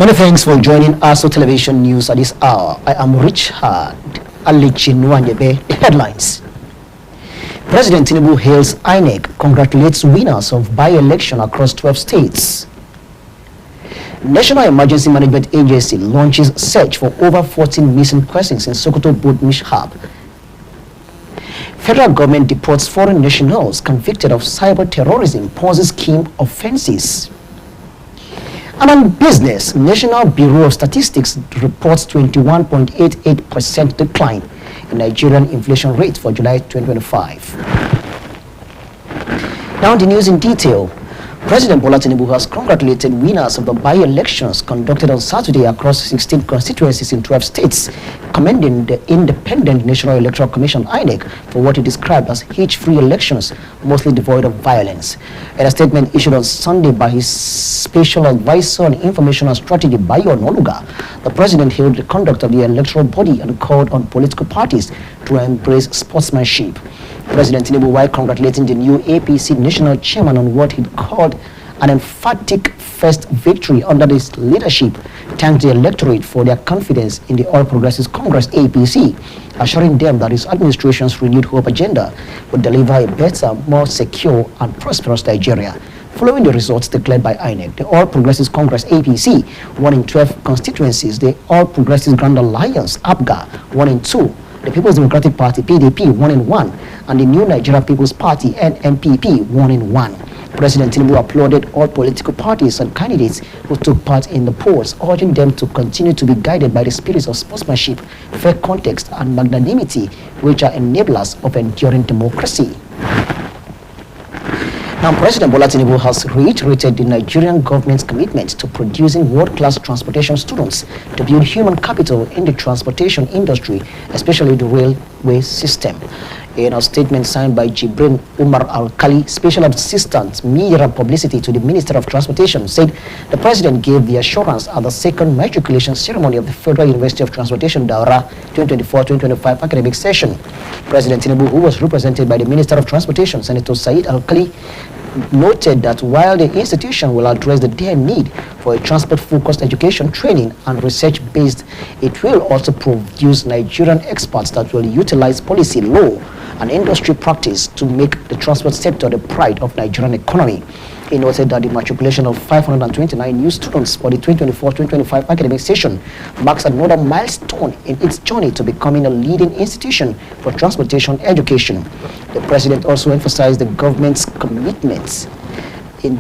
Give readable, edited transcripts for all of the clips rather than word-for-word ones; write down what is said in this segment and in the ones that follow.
Many thanks for joining ASO Television News at this hour. I am Richard Alichinwanyebe. The headlines. President Tinubu hails INEC, congratulates winners of by-election across 12 states. National Emergency Management Agency launches search for over 14 missing persons in Sokoto boat mishap. Federal government deports foreign nationals convicted of cyber terrorism, Ponzi scheme offenses. And on business, National Bureau of Statistics reports 21.88% decline in Nigerian inflation rate for July 2025. Now the news in detail. President Bola Tinubu has congratulated winners of the by-elections conducted on Saturday across 16 constituencies in 12 states, commending the Independent National Electoral Commission (INEC) for what he described as hitch-free elections, mostly devoid of violence. In a statement issued on Sunday by his Special Advisor on Information and Strategy, Bayo Noluga, the president hailed the conduct of the electoral body and called on political parties to embrace sportsmanship. President Tinubu, while congratulating the new APC national chairman on what he called an emphatic first victory under his leadership, thanked the electorate for their confidence in the All Progressives Congress (APC), assuring them that his administration's renewed hope agenda would deliver a better, more secure and prosperous Nigeria. Following the results declared by INEC, the All Progressives Congress (APC) won in 12 constituencies, the All Progressives Grand Alliance (APGA) won in 2, the People's Democratic Party (PDP) won in 1, and the New Nigeria People's Party (NNPP) won in 1. President Tinubu applauded all political parties and candidates who took part in the polls, urging them to continue to be guided by the spirits of sportsmanship, fair context, and magnanimity, which are enablers of enduring democracy. Now, President Bola Tinubu has reiterated the Nigerian government's commitment to producing world-class transportation students to build human capital in the transportation industry, especially the railway system. In a statement signed by Jibrin Umar Al-Kali, Special Assistant Media Publicity to the Minister of Transportation, said the president gave the assurance at the second matriculation ceremony of the Federal University of Transportation Daura 2024-2025 academic session. President Tinubu, who was represented by the Minister of Transportation, Senator Said Al-Kali, noted that while the institution will address the dire need for a transport-focused education, training, and research-based, it will also produce Nigerian experts that will utilize policy, law, and industry practice to make the transport sector the pride of Nigerian economy. He noted that the matriculation of 529 new students for the 2024-2025 academic session marks another milestone in its journey to becoming a leading institution for transportation education. The president also emphasized the government's commitments in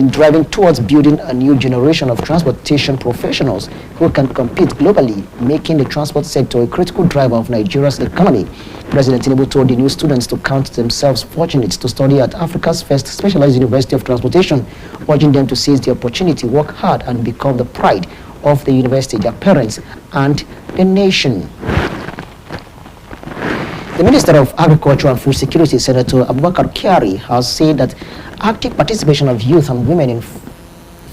driving towards building a new generation of transportation professionals who can compete globally, making the transport sector a critical driver of Nigeria's economy. President Tinubu told the new students to count themselves fortunate to study at Africa's first specialized university of transportation, urging them to seize the opportunity, work hard, and become the pride of the university, their parents, and the nation. The Minister of Agriculture and Food Security, Senator Abubakar Kyari, has said that active participation of youth and women in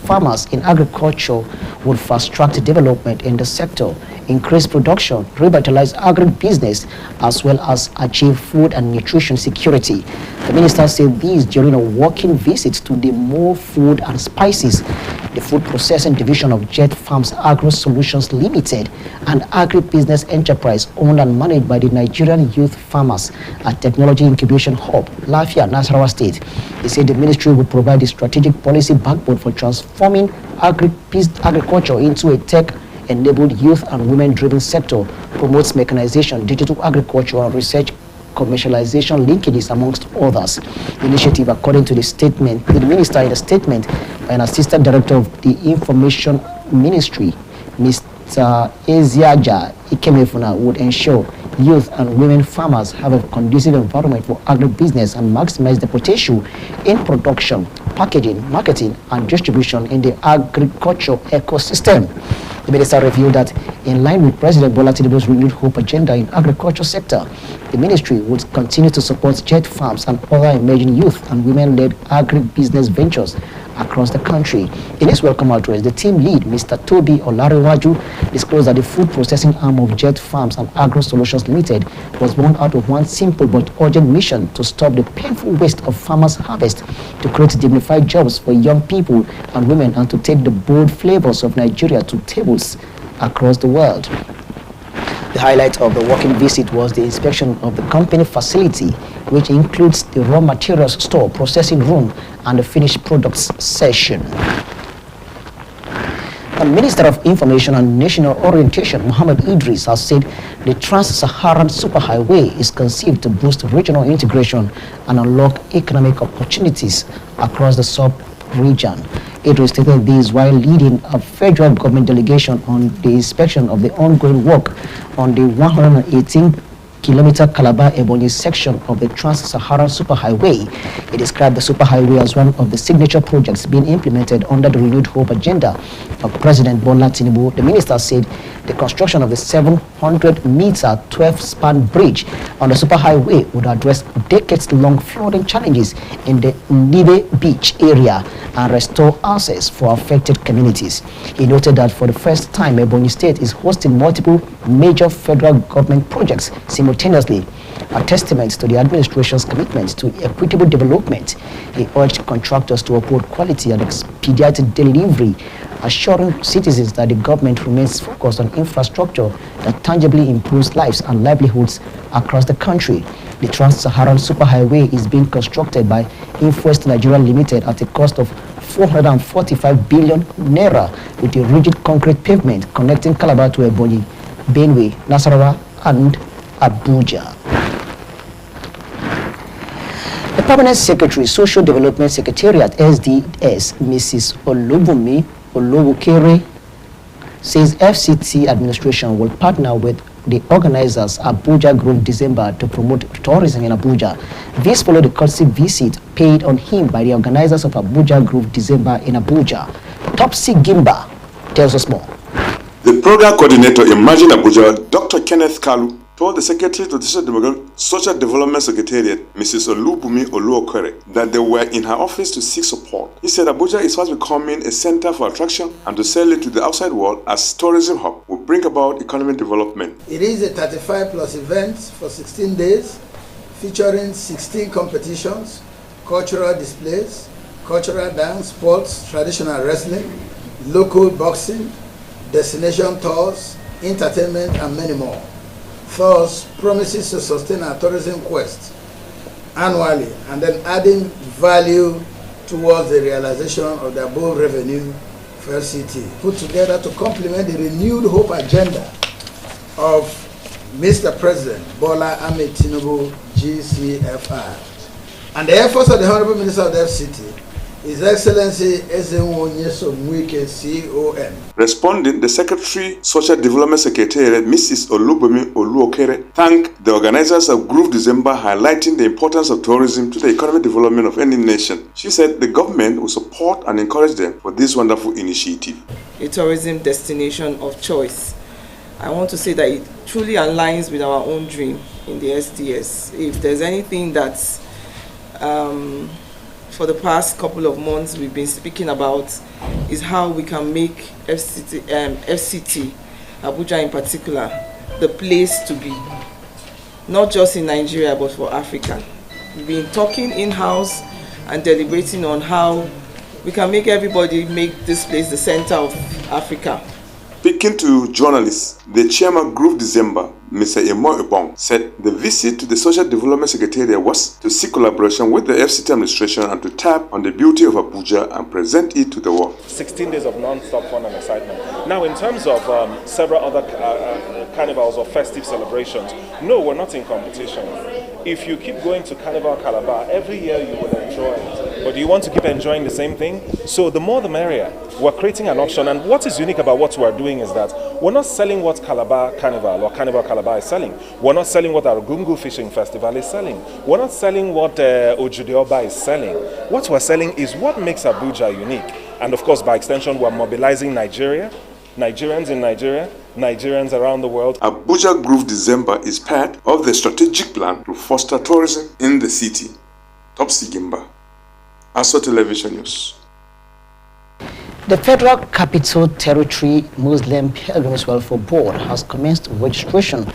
farmers in agriculture would fast-track development in the sector, increase production, revitalize agribusiness, as well as achieve food and nutrition security. The minister said this during a walking visit to the More Food and Spices, the food processing division of Jet Farms Agro Solutions Limited, an agribusiness enterprise owned and managed by the Nigerian Youth Farmers at Technology Incubation Hub, Lafia, Nasarawa State. He said the ministry would provide the strategic policy backbone for transforming agriculture into a tech-enabled youth and women-driven sector, promotes mechanization, digital agriculture, and research commercialization linkages, amongst others. The initiative, according to the statement, the minister in a statement by an assistant director of the Information Ministry, Mr. Eziaja Ikemefuna, would ensure youth and women farmers have a conducive environment for agribusiness and maximize the potential in production, packaging, marketing, and distribution in the agriculture ecosystem. The minister revealed that in line with President Bola Tinubu's renewed hope agenda in agriculture sector, the ministry would continue to support Jet Farms and other emerging youth and women-led agribusiness ventures across the country. In his welcome address, the team lead, Mr. Toby Olarewaju, disclosed that the food processing arm of Jet Farms and Agro Solutions Limited was born out of one simple but urgent mission to stop the painful waste of farmers' harvest, to create dignified jobs for young people and women, and to take the bold flavors of Nigeria to tables across the world. The highlight of the working visit was the inspection of the company facility, which includes the raw materials store, processing room, and the finished products section. The Minister of Information and National Orientation, Muhammad Idris, has said the Trans-Saharan Superhighway is conceived to boost regional integration and unlock economic opportunities across the sub-region. Idris stated this while leading a federal government delegation on the inspection of the ongoing work on the 118-kilometer Calabar-Ebonyi section of the Trans-Saharan Superhighway. He described the superhighway as one of the signature projects being implemented under the Renewed Hope agenda of President Bola Tinubu. The minister said the construction of the 700-meter 12-span bridge on the superhighway would address decades-long flooding challenges in the Nibe Beach area and restore access for affected communities. He noted that for the first time, Ebonyi State is hosting multiple major federal government projects simultaneously, a testament to the administration's commitment to equitable development. He urged contractors to uphold quality and expedited delivery, assuring citizens that the government remains focused on infrastructure that tangibly improves lives and livelihoods across the country. The Trans-Saharan Superhighway is being constructed by Infwest Nigeria Limited at a cost of 445 billion naira, with a rigid concrete pavement connecting Calabar to Ebonyi, Benue, Nasarawa, and Abuja. The Permanent Secretary, Social Development Secretariat, SDS, Mrs. Olubunmi Oluwokere, says FCT administration will partner with the organizers Abuja Groove December to promote tourism in Abuja. This followed the courtesy visit paid on him by the organizers of Abuja Groove December in Abuja. Topsy Gimba tells us more. The program coordinator in Imagine Abuja, Dr. Kenneth Kalu, told the Secretary to the Social Development Secretariat, Mrs. Olubunmi Oluwokere, that they were in her office to seek support. He said Abuja is fast becoming a center for attraction, and to sell it to the outside world as tourism hub will bring about economic development. It is a 35+ events for 16 days, featuring 16 competitions, cultural displays, cultural dance, sports, traditional wrestling, local boxing, destination tours, entertainment, and many more. Thus, promises to sustain our tourism quest annually and then adding value towards the realization of the above revenue for FCT, put together to complement the renewed hope agenda of Mr. President Bola Ahmed Tinubu, GCFR, and the efforts of the Honorable Minister of the FCT, His Excellency Ezenwo Nyesom Wike, CON. Responding, the Secretary, Social Development Secretariat, Mrs. Olubunmi Oluwokere, thanked the organizers of Groove December, highlighting the importance of tourism to the economic development of any nation. She said the government will support and encourage them for this wonderful initiative. A tourism destination of choice. I want to say that it truly aligns with our own dream in the SDS. If there's anything that's for the past couple of months we've been speaking about, is how we can make FCT, Abuja in particular, the place to be, not just in Nigeria but for Africa. We've been talking in-house and deliberating on how we can make everybody make this place the center of Africa. Speaking to journalists, the chairman Groove December, Mr. Emo Ebong, said the visit to the Social Development Secretariat was to seek collaboration with the FCT administration and to tap on the beauty of Abuja and present it to the world. 16 days of non-stop fun and excitement. Now, in terms of several other carnivals or festive celebrations, no, we're not in competition. If you keep going to Carnival Calabar, every year you will enjoy it. But do you want to keep enjoying the same thing? So the more the merrier. We're creating an option, and what is unique about what we're doing is that we're not selling what Calabar Carnival or Carnival Calabar is selling. We're not selling what our Gungu Fishing Festival is selling. We're not selling what Ojude Oba is selling. What we're selling is what makes Abuja unique. And of course, by extension, we're mobilizing Nigeria, Nigerians in Nigeria, Nigerians around the world. Abuja Groove December is part of the strategic plan to foster tourism in the city. Topsy Gimba, ASO Television News. The Federal Capital Territory Muslim Pilgrims Welfare Board has commenced registration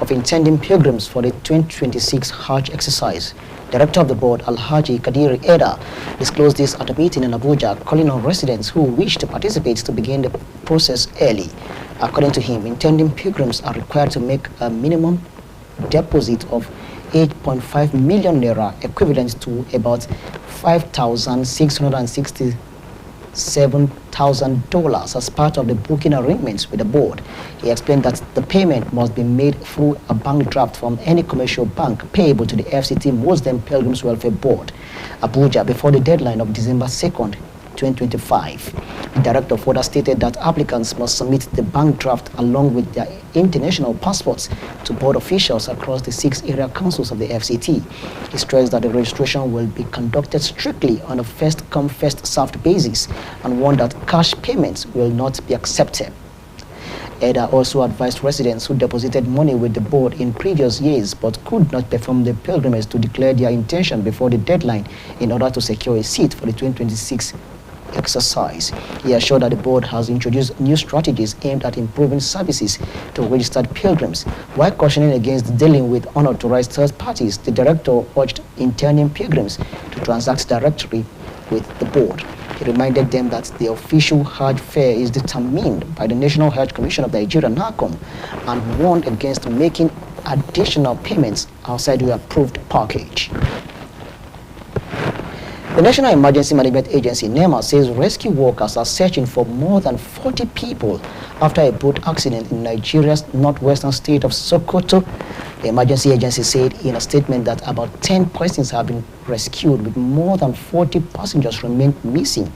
of intending pilgrims for the 2026 Hajj exercise. Director of the board, Alhaji Kadiri Eda, disclosed this at a meeting in Abuja, calling on residents who wish to participate to begin the process early. According to him, intending pilgrims are required to make a minimum deposit of 8.5 million naira, equivalent to about $5,667,000 as part of the booking arrangements with the board. He explained that the payment must be made through a bank draft from any commercial bank payable to the FCT Muslim Pilgrims Welfare Board, Abuja, before the deadline of December 2nd, 2025. The director further stated that applicants must submit the bank draft along with their international passports to board officials across the 6 area councils of the FCT. He stressed that the registration will be conducted strictly on a first-come, first-served basis and warned that cash payments will not be accepted. Eda also advised residents who deposited money with the board in previous years but could not perform the pilgrimage to declare their intention before the deadline in order to secure a seat for the 2026 exercise. He assured that the board has introduced new strategies aimed at improving services to registered pilgrims. While cautioning against dealing with unauthorized third parties, the director urged intending pilgrims to transact directly with the board. He reminded them that the official Hajj fare is determined by the National Hajj Commission of Nigeria, NACOM, and warned against making additional payments outside the approved package. The National Emergency Management Agency, NEMA, says rescue workers are searching for more than 40 people after a boat accident in Nigeria's northwestern state of Sokoto. The emergency agency said in a statement that about 10 persons have been rescued, with more than 40 passengers remain missing.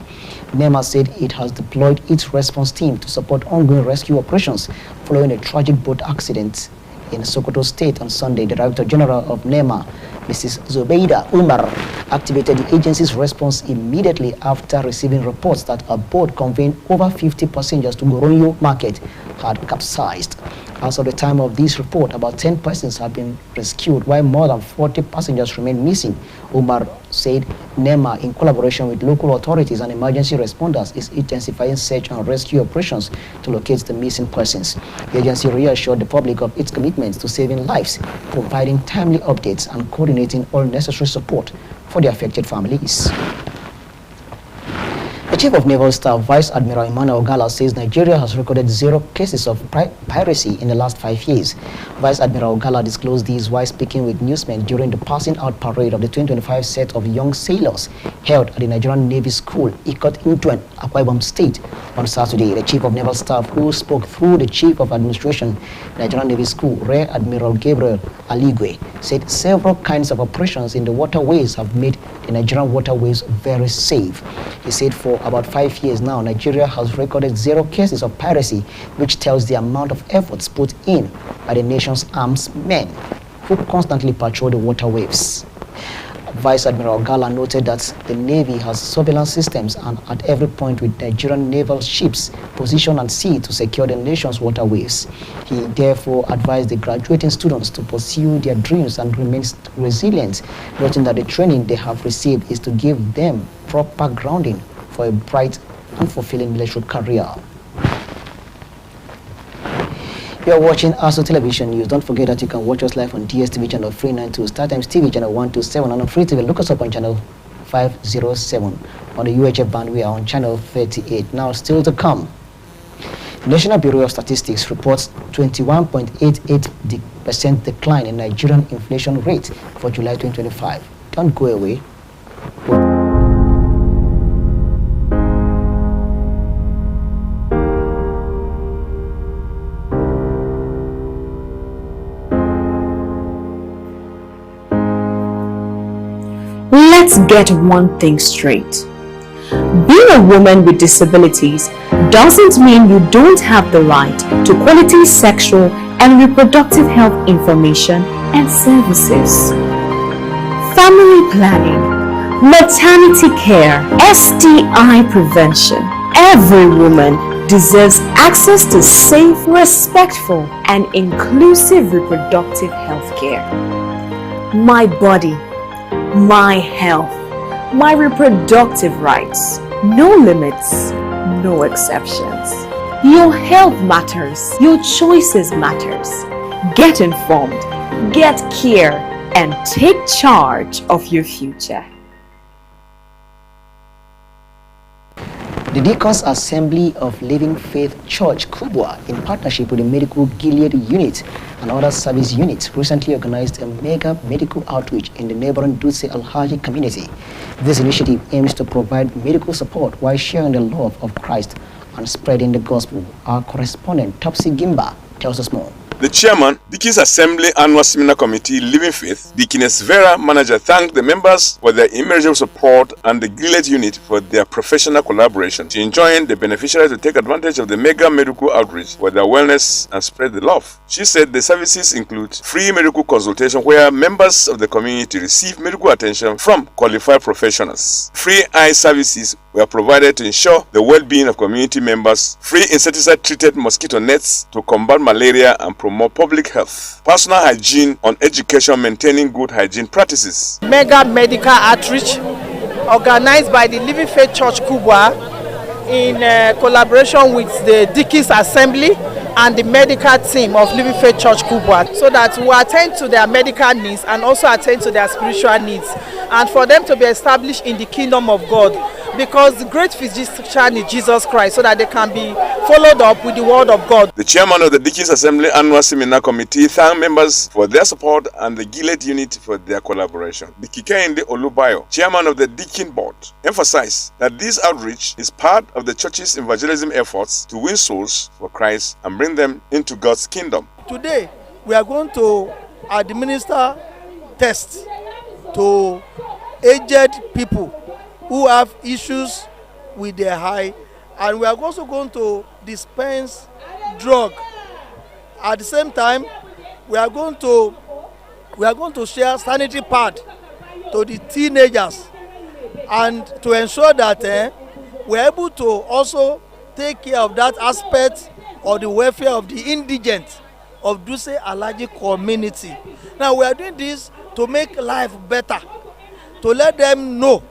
NEMA said it has deployed its response team to support ongoing rescue operations following a tragic boat accident in Sokoto State on Sunday. The Director General of NEMA, Mrs. Zubeida Umar, activated the agency's response immediately after receiving reports that a boat conveying over 50 passengers to Goronyo Market had capsized. As of the time of this report, about 10 persons have been rescued, while more than 40 passengers remain missing. Umar said NEMA, in collaboration with local authorities and emergency responders, is intensifying search and rescue operations to locate the missing persons. The agency reassured the public of its commitment to saving lives, providing timely updates and coordinating all necessary support for the affected families. The Chief of Naval Staff, Vice Admiral Emmanuel Ogala, says Nigeria has recorded 0 cases of piracy in the last 5 years. Vice Admiral Ogala disclosed this while speaking with newsmen during the passing out parade of the 2025 set of young sailors held at the Nigerian Navy School, Ikot Intuen, Akwa Ibom State, on Saturday. The Chief of Naval Staff, who spoke through the Chief of Administration, Nigerian Navy School, Rear Admiral Gabriel Aligwe, said several kinds of operations in the waterways have made the Nigerian waterways very safe. He said for about 5 years now, Nigeria has recorded 0 cases of piracy, which tells the amount of efforts put in by the nation's armed men who constantly patrol the waterways. Vice Admiral Ogala noted that the Navy has surveillance systems and at every point with Nigerian naval ships positioned at sea to secure the nation's waterways. He therefore advised the graduating students to pursue their dreams and remain resilient, noting that the training they have received is to give them proper grounding for a bright and fulfilling military career. You are watching ASO Television News. Don't forget that you can watch us live on DSTV channel 392, StarTimes TV channel 127, and on Free TV. Look us up on channel 507. On the UHF band, we are on channel 38. Now, still to come. The National Bureau of Statistics reports 21.88% decline in Nigerian inflation rate for July 2025. Don't go away. Let's get one thing straight. Being a woman with disabilities doesn't mean you don't have the right to quality sexual and reproductive health information and services. Family planning, maternity care, STI prevention. Every woman deserves access to safe, respectful, and inclusive reproductive health care. My body, my health, my reproductive rights, no limits, no exceptions. Your health matters. Your choices matters. Get informed, get care, and take charge of your future. The Deacons Assembly of Living Faith Church, Kubwa, in partnership with the Medical Gilead Unit and other service units, recently organized a mega medical outreach in the neighboring Dutse Alhaji community. This initiative aims to provide medical support while sharing the love of Christ and spreading the gospel. Our correspondent, Topsy Gimba, tells us more. The chairman, Deacons Assembly Annual Seminar Committee Living Faith, Deaconess Vera Manager, thanked the members for their immeasurable support and the Gilead unit for their professional collaboration. She enjoined the beneficiaries to take advantage of the mega medical outreach for their wellness and spread the love. She said the services include free medical consultation where members of the community receive medical attention from qualified professionals. Free eye services were provided to ensure the well-being of community members, free insecticide-treated mosquito nets to combat malaria and promote public health, personal hygiene on education, maintaining good hygiene practices. Mega medical outreach organized by the Living Faith Church Kubwa in collaboration with the Deacons Assembly and the medical team of Living Faith Church Kubwa, so that we attend to their medical needs and also attend to their spiritual needs, and for them to be established in the kingdom of God, because the great physician is Jesus Christ, so that they can be followed up with the word of God. The chairman of the Deacons Assembly Annual Seminar Committee thanked members for their support and the Gilead unit for their collaboration. The Kikende Olubayo, chairman of the Deacon Board, emphasized that this outreach is part of the church's evangelism efforts to win souls for Christ and bring them into God's kingdom. Today, we are going to administer tests to aged people who have issues with their eye, and we are also going to dispense drug. At the same time, we are going to share sanitary pad to the teenagers, and to ensure that we are able to also take care of that aspect of the welfare of the indigent of Dutse Alhaji community. Now we are doing this to make life better, to let them know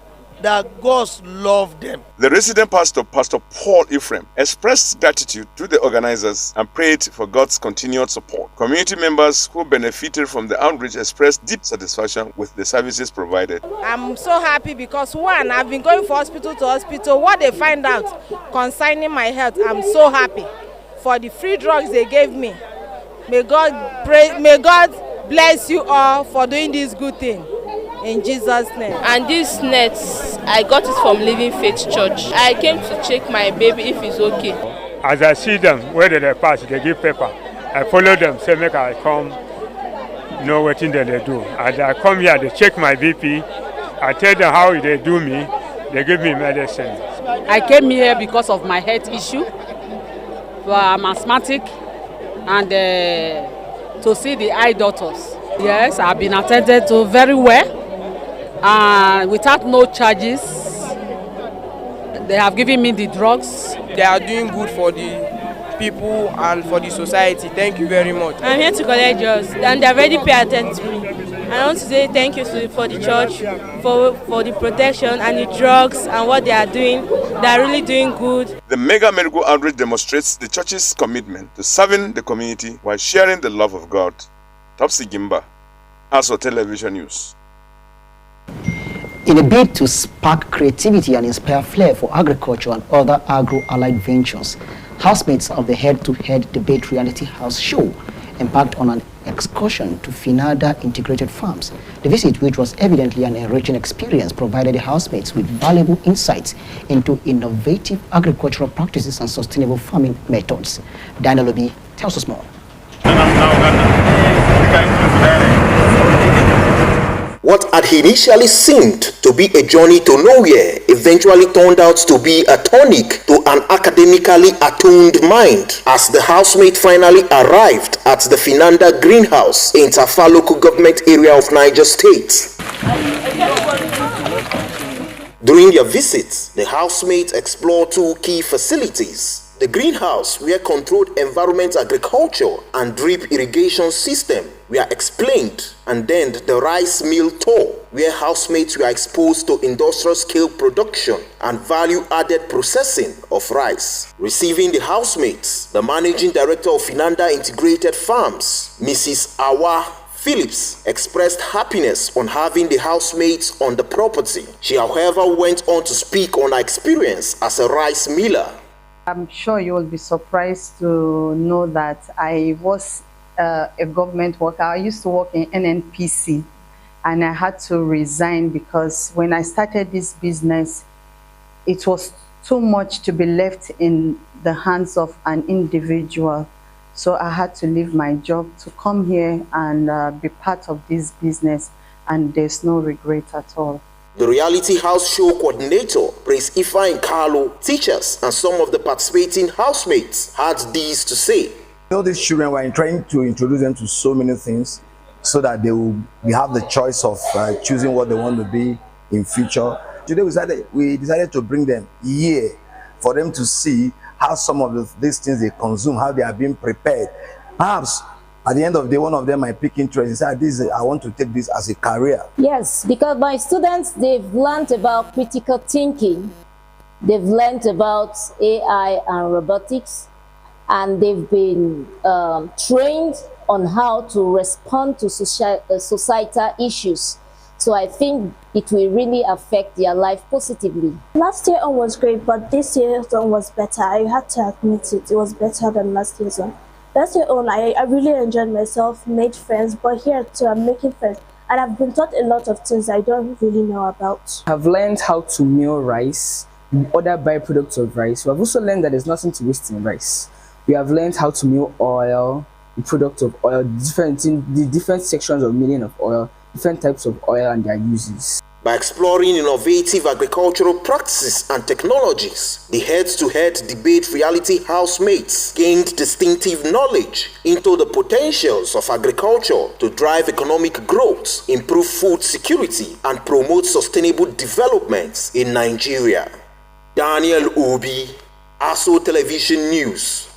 that God loves them. The resident pastor, Pastor Paul Ephraim, expressed gratitude to the organizers and prayed for God's continued support. Community members who benefited from the outreach expressed deep satisfaction with the services provided. I'm so happy because, one, I've been going from hospital to hospital. What they find out concerning my health, I'm so happy for the free drugs they gave me. May God bless you all for doing this good thing. In Jesus' name. And this nets, I got it from Living Faith Church. I came to check my baby if it's okay. As I see them, where they pass, they give paper. I follow them, say make I come, know what thing they do. As I come here, they check my BP. I tell them how they do me. They give me medicine. I came here because of my health issue. I'm asthmatic, and to see the eye doctors. Yes, I've been attended to very well. Without no charges. They have given me the drugs. They are doing good for the people and for the society. Thank you very much. I'm here to collect drugs, and they already pay attention to me. I want to say thank you for the church, for the protection and the drugs and what they are doing. They are really doing good. The mega medical outreach demonstrates the church's commitment to serving the community while sharing the love of God. Topsy Gimba, ASO Television News. In a bid to spark creativity and inspire flair for agriculture and other agro-allied ventures, housemates of the head-to-head debate reality house show embarked on an excursion to Finada Integrated Farms. The visit, which was evidently an enriching experience, provided the housemates with valuable insights into innovative agricultural practices and sustainable farming methods. Daniel Obi tells us more. What had initially seemed to be a journey to nowhere eventually turned out to be a tonic to an academically attuned mind as the housemate finally arrived at the Finanda Greenhouse in Tafa local government area of Niger State. During their visit, the housemates explored two key facilities: the greenhouse, where controlled environment agriculture and drip irrigation system were explained, and then the rice mill tour, where housemates were exposed to industrial scale production and value-added processing of rice. Receiving the housemates, the managing director of Finanda Integrated Farms, Mrs. Awa Phillips, expressed happiness on having the housemates on the property. She, however, went on to speak on her experience as a rice miller. I'm sure you will be surprised to know that I was a government worker. I used to work in NNPC, and I had to resign because when I started this business, it was too much to be left in the hands of an individual. So I had to leave my job to come here and be part of this business, and there's no regret at all. The Reality House Show coordinator, Prince Ifeanyi Kalu, teachers and some of the participating housemates had these to say. All these children, we're trying to introduce them to so many things so that we have the choice of choosing what they want to be in future. Today we decided to bring them here for them to see how some of these things they consume, how they are being prepared. Perhaps at the end of the day, one of them might pick interest and say, I want to take this as a career. Yes, because my students, they've learned about critical thinking. They've learned about AI and robotics, and they've been trained on how to respond to societal issues. So I think it will really affect their life positively. Last year on was great, but this year's on was better. I had to admit it. It was better than last year's on. Last year on, I really enjoyed myself, made friends, but here too I'm making friends. And I've been taught a lot of things I don't really know about. I've learned how to mill rice, other byproducts of rice. We've also learned that there's nothing to waste in rice. We have learned how to mill oil, the product of oil, the different sections of milling of oil, different types of oil and their uses. By exploring innovative agricultural practices and technologies, the head-to-head debate Reality housemates gained distinctive knowledge into the potentials of agriculture to drive economic growth, improve food security, and promote sustainable developments in Nigeria. Daniel Obi, ASO Television News.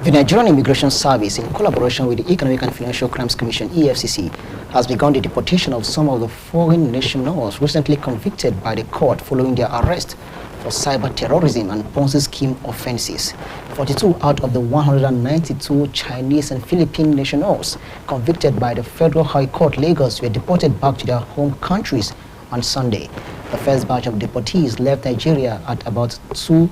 The Nigerian Immigration Service, in collaboration with the Economic and Financial Crimes Commission, EFCC, has begun the deportation of some of the foreign nationals recently convicted by the court following their arrest for cyber terrorism and Ponzi scheme offenses. 42 out of the 192 Chinese and Philippine nationals convicted by the Federal High Court Lagos were deported back to their home countries on Sunday. The first batch of deportees left Nigeria at about 2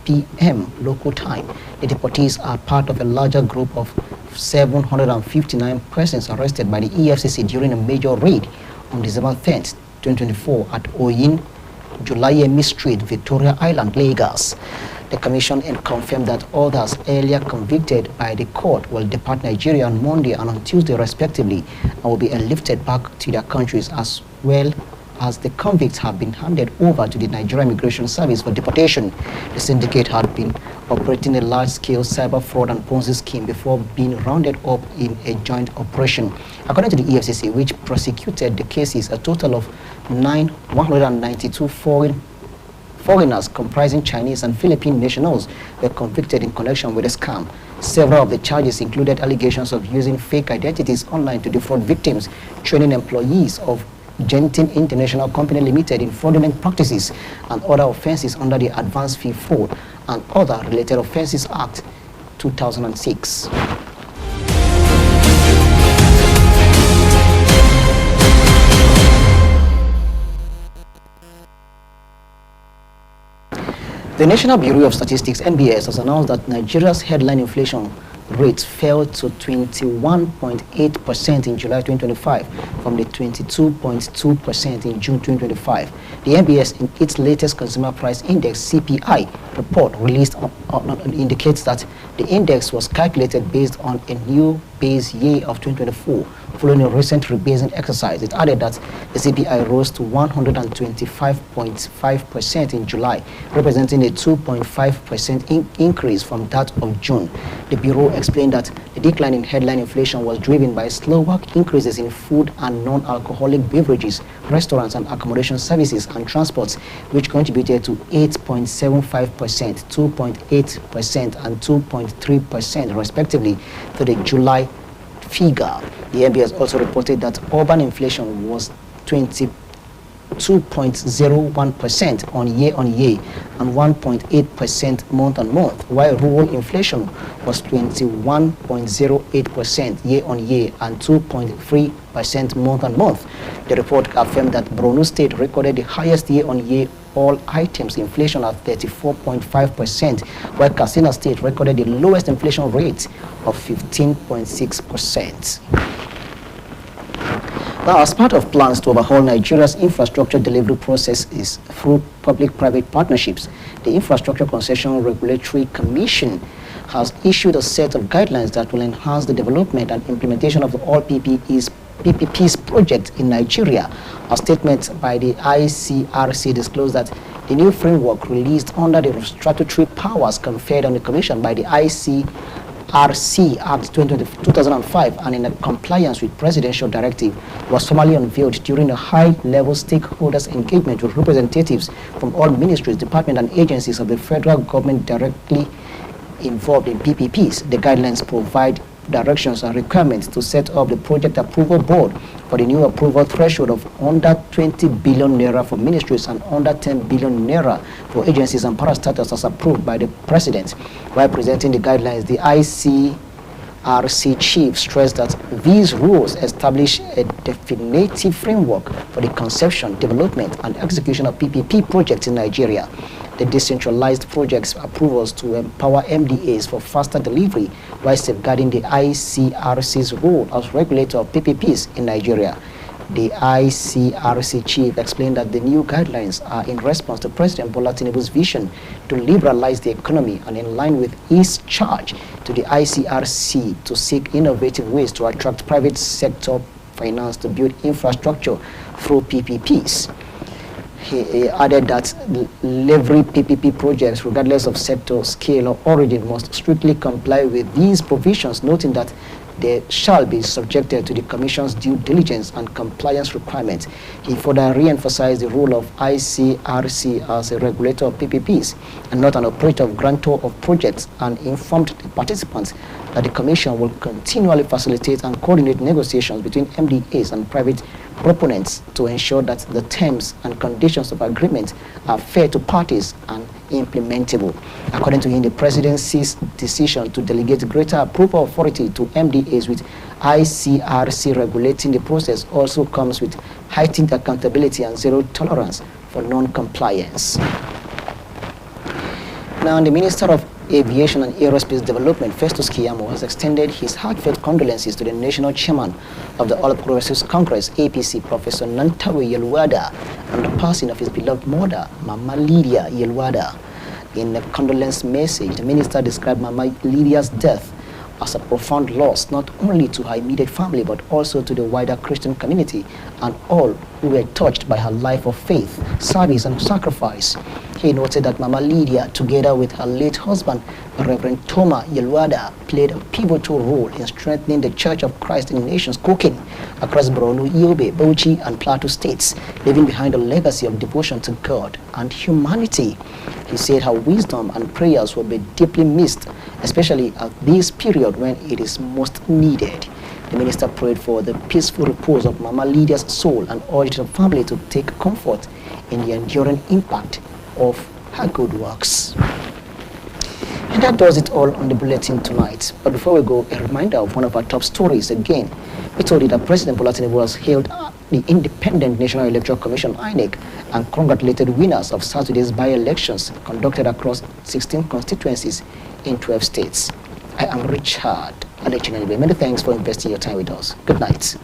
p.m. local time. The deportees are part of a larger group of 759 persons arrested by the EFCC during a major raid on December 10th, 2024 at Oyin, Julayemi Street, Victoria Island, Lagos. The commission confirmed that others earlier convicted by the court will depart Nigeria on Monday and on Tuesday respectively and will be airlifted back to their countries, as well as the convicts have been handed over to the Nigerian Immigration Service for deportation. The syndicate had been operating a large-scale cyber fraud and Ponzi scheme before being rounded up in a joint operation. According to the EFCC, which prosecuted the cases, a total of 192 foreigners comprising Chinese and Philippine nationals were convicted in connection with the scam. Several of the charges included allegations of using fake identities online to defraud victims, training employees of Genting International Company Limited in fraudulent practices, and other offenses under the Advanced Fee Fraud and Other Related Offenses Act 2006. The National Bureau of Statistics, NBS, has announced that Nigeria's headline inflation rate fell to 21.8% in July 2025 from the 22.2% in June 2025. The NBS, in its latest Consumer Price Index (CPI) report released indicates that the index was calculated based on a new base year of 2024. Following a recent rebasing exercise, it added that the CPI rose to 125.5% in July, representing a 2.5% increase from that of June. The Bureau explained that the decline in headline inflation was driven by slower increases in food and non-alcoholic beverages, restaurants and accommodation services and transports, which contributed to 8.75%, 2.8% and 2.3% respectively to the July figure. The MBS also reported that urban inflation was 22.01% on year and 1.8% month on month, while rural inflation was 21.08% year and 2.3% month on month. The report affirmed that Borno State recorded the highest year all items inflation at 34.5%, while Katsina State recorded the lowest inflation rate of 15.6%. Now, as part of plans to overhaul Nigeria's infrastructure delivery processes through public-private partnerships, the Infrastructure Concession Regulatory Commission has issued a set of guidelines that will enhance the development and implementation of all PPP's projects in Nigeria. A statement by the ICRC disclosed that the new framework released under the statutory powers conferred on the Commission by the ICRC Act 2005 and in compliance with Presidential Directive was formally unveiled during a high-level stakeholders engagement with representatives from all ministries, departments and agencies of the federal government directly involved in PPPs. The guidelines provide directions and requirements to set up the project approval board for the new approval threshold of under 20 billion naira for ministries and under 10 billion naira for agencies and parastatals as approved by the president. While presenting the guidelines, the ICRC chief stressed that these rules establish a definitive framework for the conception, development and execution of PPP projects in Nigeria. The decentralized projects approvals to empower MDAs for faster delivery while safeguarding the ICRC's role as regulator of PPPs in Nigeria. The ICRC chief explained that the new guidelines are in response to President Bola Tinubu's vision to liberalize the economy and in line with his charge to the ICRC to seek innovative ways to attract private sector finance to build infrastructure through PPPs. He added that every PPP projects, regardless of sector, scale, or origin, must strictly comply with these provisions, noting that they shall be subjected to the Commission's due diligence and compliance requirements. He further re-emphasized the role of ICRC as a regulator of PPPs and not an operator of grantor of projects, and informed the participants that the Commission will continually facilitate and coordinate negotiations between MDAs and private proponents to ensure that the terms and conditions of agreement are fair to parties and implementable. According to him, the presidency's decision to delegate greater approval authority to MDAs with ICRC regulating the process also comes with heightened accountability and zero tolerance for non-compliance. Now, the Minister of Aviation and Aerospace Development, Festus Keyamo, has extended his heartfelt condolences to the national chairman of the All Progressives Congress, APC, Professor Nantawe Yelwada, on the passing of his beloved mother, Mama Lydia Yelwada. In a condolence message, the minister described Mama Lydia's death as a profound loss, not only to her immediate family, but also to the wider Christian community and all who were touched by her life of faith, service, and sacrifice. He noted that Mama Lydia, together with her late husband, Reverend Toma Yelwada, played a pivotal role in strengthening the Church of Christ in Nations cooking across Borno, Yobe, Bauchi, and Plateau states, leaving behind a legacy of devotion to God and humanity. He said her wisdom and prayers will be deeply missed, especially at this period when it is most needed. The minister prayed for the peaceful repose of Mama Lydia's soul and urged the family to take comfort in the enduring impact of her good works. And that does it all on the bulletin tonight. But before we go, a reminder of one of our top stories again. We told you that President Bola Tinubu has hailed the Independent National Electoral Commission, INEC, and congratulated winners of Saturday's by-elections conducted across 16 constituencies in 12 states. I am Richard Adechinanibe. Many thanks for investing your time with us. Good night.